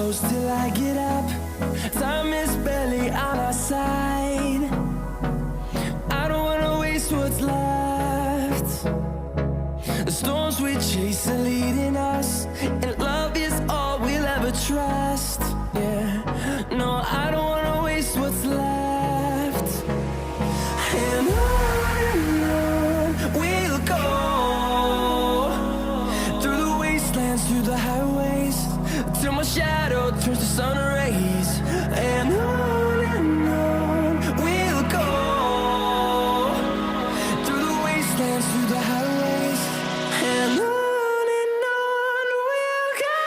close till I get up. Time is barely on our side. I don't wanna waste what's left. The storms we chase are leading us, and love is all we'll ever trust. Yeah, no, I don't wanna waste what's left. And on we'll go, through the wastelands, through the highways, till my shadow turns to sun rays. And on we'll go, through the wastelands, through the highways, and on we'll go.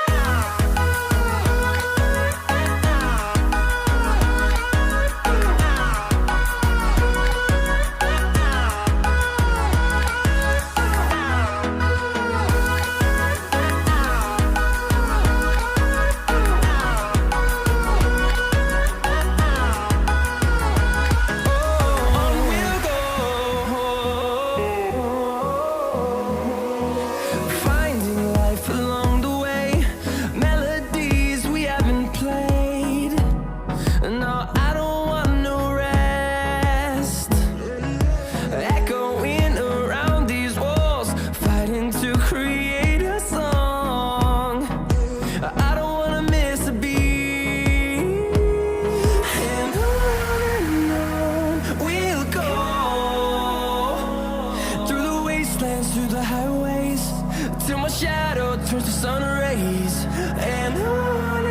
Finding life along the way, melodies we haven't played. No, I don't want no rest. Echoing around these walls, fighting to create a song. I don't wanna miss a beat. And on we'll go, through the wastelands, through the highways, till my shadow turns to sun rays. And on